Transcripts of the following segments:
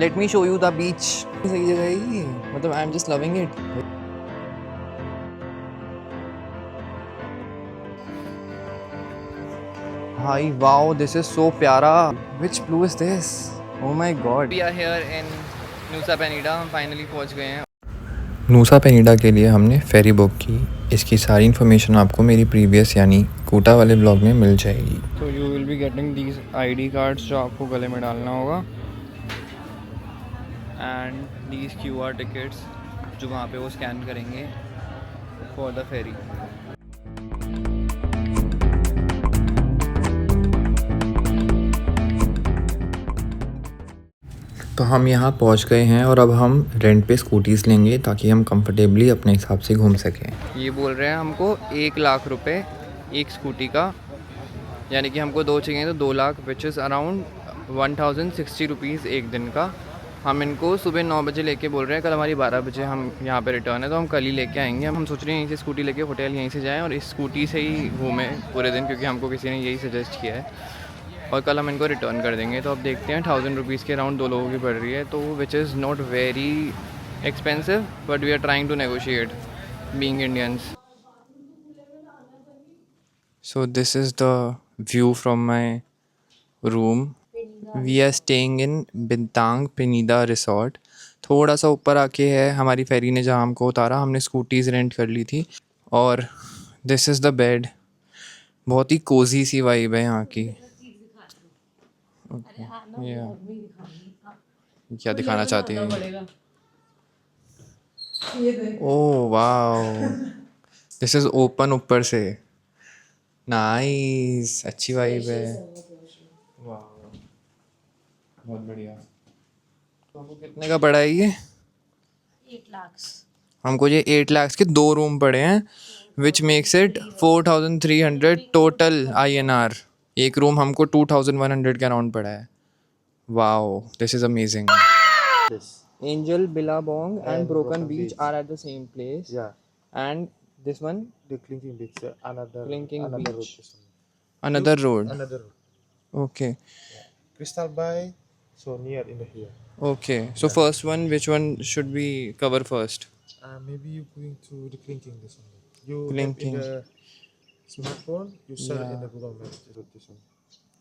Late me show you the beach. सही जगह है ये, मतलब I am just loving it. भाई वाओ, दिस इज सो प्यारा। Which blue is this? Oh my god. We are here in Nusa Penida. हम finally पहुंच गए हैं। नूसा पेनिडा के लिए हमने फेरी बुक की। इसकी सारी इन्फॉर्मेशन आपको मेरी प्रीवियस यानी कोटा वाले ब्लॉग में मिल जाएगी। तो you will be getting these ID cards जो आपको गले में डालना होगा, एंड दीज QR टिकट्स जो वहाँ पे वो स्कैन करेंगे फॉर द फेरी। तो हम यहाँ पहुँच गए हैं और अब हम रेंट पे स्कूटीज़ लेंगे ताकि हम कंफर्टेबली अपने हिसाब से घूम सकें। ये बोल रहे हैं हमको 1 लाख रुपए एक स्कूटी का, यानी कि हमको 2 चाहिए तो 2 lakh, which is around 1060 rupees एक दिन का। हम इनको सुबह 9 बजे लेके बोल रहे हैं, कल हमारी 12 बजे हम यहाँ पे रिटर्न है, तो हम कल ही लेके आएंगे। हम सोच रहे हैं यहीं से स्कूटी लेके होटल यहीं से जाएं और इस स्कूटी से ही घूमें पूरे दिन, क्योंकि हमको किसी ने यही सजेस्ट किया है। और कल हम इनको रिटर्न कर देंगे। तो अब देखते हैं 1000 रुपीज़ के अराउंड 2 लोगों की पड़ रही है, तो which is not very expensive, but we are trying to negotiate being Indians. So this is the view from my room. We are staying in Bintang Penida Resort. थोड़ा सा ऊपर आके है हमारी फेरी ने जहाँ हमको उतारा। हमने स्कूटीज़ रेंट कर ली थी। और दिस इज़ द बेड। बहुत ही कोजी सी वाइब है यहाँ की। Okay. Yeah. क्या दिखाना चाहती है? Oh wow, this is open ऊपर से। नाइस, अच्छी वाइब है। वाह, बहुत बढ़िया। तो हमको कितने का पड़ा है ये? 8 lakhs। हमको ये 8 लाख के 2 रूम पड़े हैं, which makes it 4300 total INR। एक रूम हमको 2100 के अराउंड पड़ा है। Wow, this is amazing. Yes. Angel billabong and And broken Broken beach Beach. Are at the same place, Yeah. And this one The Clinking Beach. Another Clinking another Beach. road. This one. Another road. Another road. Okay Crystal Bay. So near in here. Okay, so first one, which one should we cover first? Maybe you going to the Clinking this one. You have Clinking. in the smartphone. You search Yeah. in the Google Maps. This one.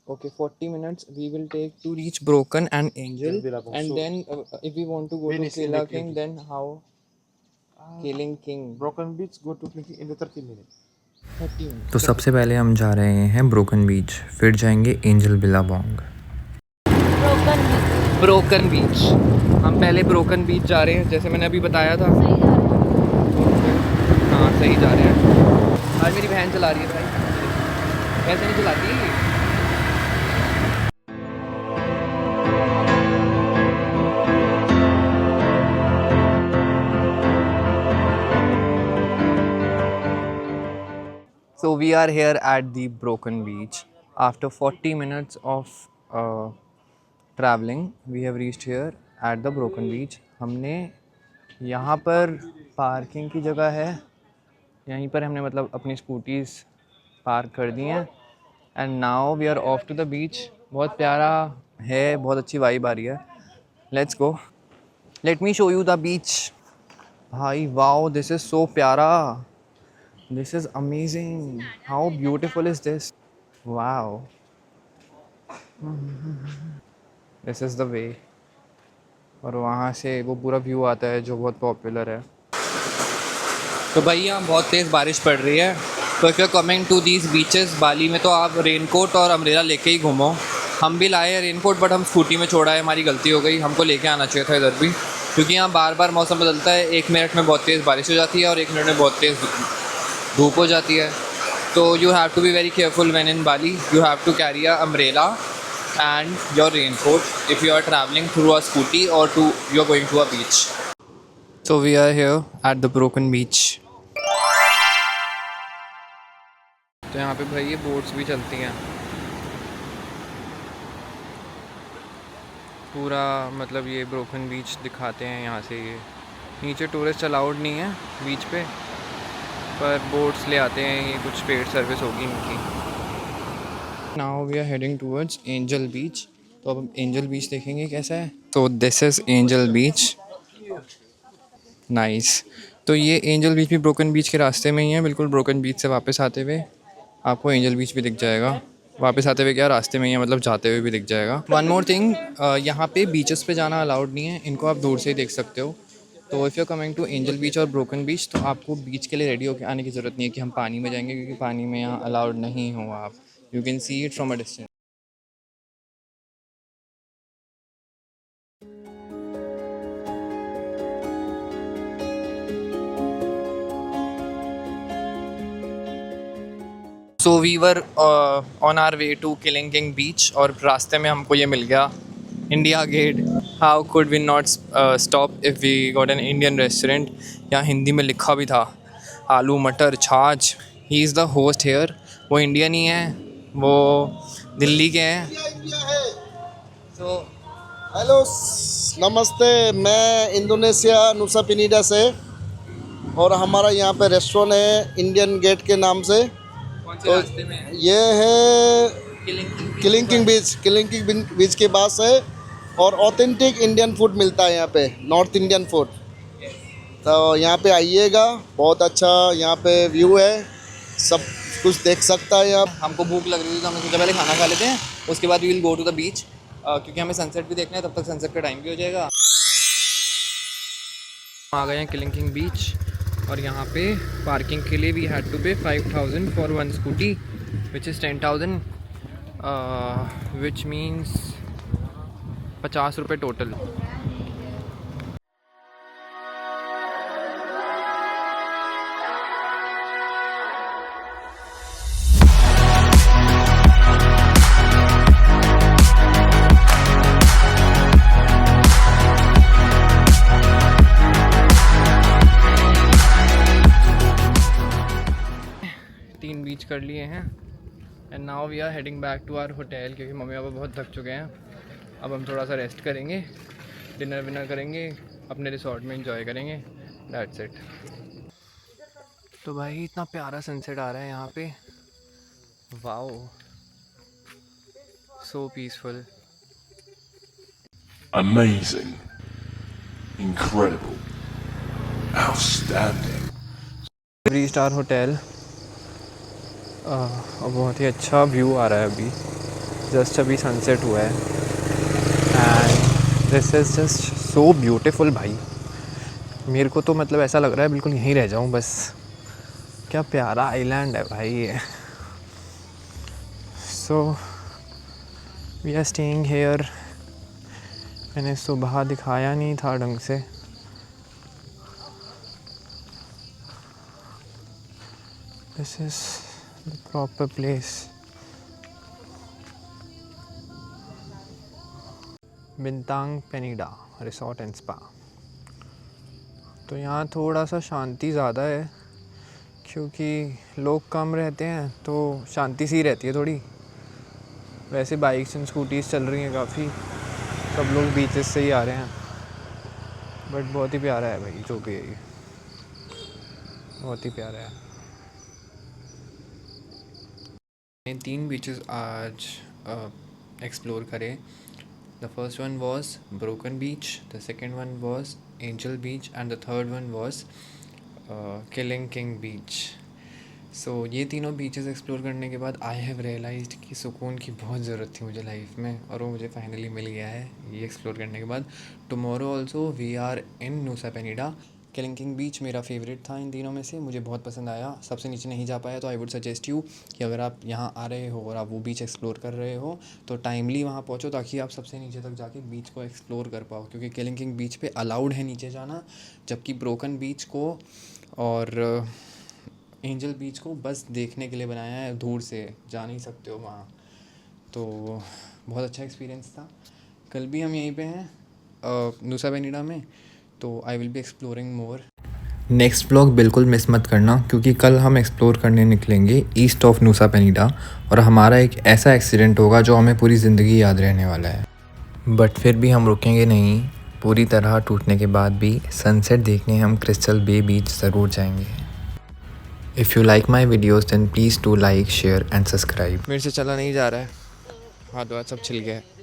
Okay, 40 minutes we will take to reach Broken and Angel, Angel Billabong. and So- then if we want to go to Finish in Kela the King, Clinking. then how? Killing King. Broken Beach. Go to Clinking in the 30 minutes. 30 minutes. तो सबसे पहले हम जा रहे हैं broken beach, फिर जाएंगे Angel Billabong. Broken beach। Broken beach. हम पहले ब्रोकन बीच जा रहे हैं, जैसे मैंने अभी बताया था। सही जा रहे हैं। हाँ, सही जा रहे हैं। आज मेरी बहन चला रही है भाई, ऐसे नहीं चलाती। So we are here at the Broken Beach. After 40 minutes of traveling, we have reached here at the Broken Beach. हमने यहाँ पर पार्किंग की जगह है, यहीं पर हमने मतलब अपनी स्कूटीज़ पार्क कर दी हैं, and now we are off to the beach. बहुत प्यारा है, बहुत अच्छी वाइब आ रही है। Let's go, let me show you the beach. भाई वाओ, दिस इज़ सो प्यारा। This is amazing. How beautiful is this? Wow. This is the way. और वहाँ से वो पूरा व्यू आता है जो बहुत पॉपुलर है। तो भाई यहाँ बहुत तेज़ बारिश पड़ रही है, तो if you are coming to these beaches Bali में, तो आप रेनकोट और अम्ब्रेला लेके ही घूमो। हम भी लाए हैं रेनकोट, बट हम स्कूटी में छोड़ा है, हमारी गलती हो गई। हमको लेके आना चाहिए था इधर भी, क्योंकि यहाँ बार बार मौसम बदलता है। 1 मिनट में बहुत तेज़ बारिश हो जाती है और 1 मिनट में बहुत तेज़ धूप हो जाती है। तो you have to be very careful when in Bali. You have to carry a umbrella and your raincoat if you are travelling through a scooty और you are going to a beach. So we are here at the broken beach. तो यहाँ पे भाई ये boats भी चलती हैं। पूरा मतलब ये ब्रोकन बीच दिखाते हैं यहाँ से। ये नीचे टूरिस्ट अलाउड नहीं है बीच पे, पर बोट्स ले आते हैं। ये कुछ पेड सर्विस होगी इनकी। Now we are heading towards Angel beach. तो अब एंजल बीच देखेंगे कैसा है। तो this is Angel beach, nice. तो ये एंजल बीच भी ब्रोकन बीच के रास्ते में ही है, बिल्कुल ब्रोकन बीच से वापस आते हुए आपको एंजल बीच भी दिख जाएगा। वापस आते हुए क्या, रास्ते में ही है, मतलब जाते हुए भी दिख जाएगा। वन मोर थिंग, यहाँ पे बीचेस पे जाना अलाउड नहीं है, इनको आप दूर से ही देख सकते हो। तो if you coming to Angel beach और ब्रोकन बीच तो आपको बीच के लिए रेडी होकर आने की ज़रूरत नहीं है कि हम पानी में जाएंगे, क्योंकि पानी में यहाँ अलाउड नहीं हो आप। You can see it from a distance. So we were on our way to Kelingking beach और रास्ते में हमको ये मिल गया India Gate. How could we not stop if we got an Indian restaurant. यहाँ हिंदी में लिखा भी था आलू मटर छाछ। He is the host here. वो इंडियन ही है, वो दिल्ली के हैं। तो हेलो नमस्ते, मैं इंडोनेशिया नुसा पेनिडा से और हमारा यहाँ पे रेस्टोरेंट है इंडियन गेट के नाम से। कौन से रास्ते में है? ये है किलिंग किंग बीच के पास है और ऑथेंटिक इंडियन फूड मिलता है यहाँ पे, नॉर्थ इंडियन फूड। तो यहाँ पे आइएगा, बहुत अच्छा यहाँ पे व्यू है, सब कुछ देख सकता है आप। हमको भूख लग रही थी तो हमने सोचा पहले खाना खा लेते हैं, उसके बाद we will go to the beach, क्योंकि हमें सनसेट भी देखना है, तब तक सनसेट का टाइम भी हो जाएगा। आ गए हैं किलिंग किंग बीच और यहाँ पे पार्किंग के लिए we had to pay 5000 for one scooty which is 10,000, which means 50 रुपये टोटल। तीन बीच कर लिए हैं and now we are heading back to our hotel, क्योंकि मम्मी पापा बहुत थक चुके हैं। अब हम थोड़ा सा रेस्ट करेंगे, डिनर विनर करेंगे, अपने रिसोर्ट में एंजॉय करेंगे, दैट्स इट। तो भाई इतना प्यारा सनसेट आ रहा है यहाँ पे, वाओ, सो peaceful, Amazing. Incredible. Outstanding. 3 star hotel और बहुत ही अच्छा व्यू आ रहा है। अभी जस्ट अभी सनसेट हुआ है and this is just so beautiful. भाई मेरे को तो मतलब ऐसा लग रहा है बिल्कुल यहीं रह जाऊँ बस। क्या प्यारा आइलैंड है भाई ये। So we are staying here. मैंने सुबह दिखाया नहीं था ढंग से। This is the proper place. Bintang Penida resort and spa. तो यहाँ थोड़ा सा शांति ज़्यादा है, क्योंकि लोग कम रहते हैं तो शांति सी रहती है थोड़ी। वैसे बाइक्स एंड स्कूटीज़ चल रही हैं काफ़ी, सब लोग बीचेस से ही आ रहे हैं, बट बहुत ही प्यारा है भाई जो भी है ये, बहुत ही प्यारा है। 3 बीचेस आज एक्सप्लोर करें। The first one was broken beach, the second one was Angel beach and the third one was Kelingking beach. So ये तीनों बीचेस एक्सप्लोर करने के बाद आई हैव रियलाइज्ड कि सुकून की बहुत ज़रूरत थी मुझे लाइफ में, और वो मुझे फाइनली मिल गया है ये एक्सप्लोर करने के बाद। Tomorrow also we are in Nusa Penida. Kelingking beach मेरा फेवरेट था इन तीनों में से, मुझे बहुत पसंद आया। सबसे नीचे नहीं जा पाया तो आई वुड सजेस्ट यू कि अगर आप यहाँ आ रहे हो और आप वो बीच एक्सप्लोर कर रहे हो तो टाइमली वहाँ पहुँचो, ताकि आप सबसे नीचे तक जाके बीच को एक्सप्लोर कर पाओ, क्योंकि किलिंग किंग बीच पे अलाउड है नीचे जाना, जबकि ब्रोकन बीच को और एंजल बीच को बस देखने के लिए बनाया है, दूर से जा नहीं सकते हो वहाँ। तो बहुत अच्छा एक्सपीरियंस था। कल भी हम यहीं पे हैं नुसा पेनिडा में, तो I will be exploring more. Next vlog बिल्कुल मिस मत करना, क्योंकि कल हम एक्सप्लोर करने निकलेंगे ईस्ट ऑफ नुसा पेनिडा, और हमारा एक ऐसा एक्सीडेंट होगा जो हमें पूरी ज़िंदगी याद रहने वाला है। बट फिर भी हम रुकेंगे नहीं, पूरी तरह टूटने के बाद भी सनसेट देखने हम क्रिस्टल बे बीच ज़रूर जाएंगे। If you like my videos then please do like share and subscribe. मेरे से चला नहीं जा रहा है, हाथ वाथ सब छिल गया है।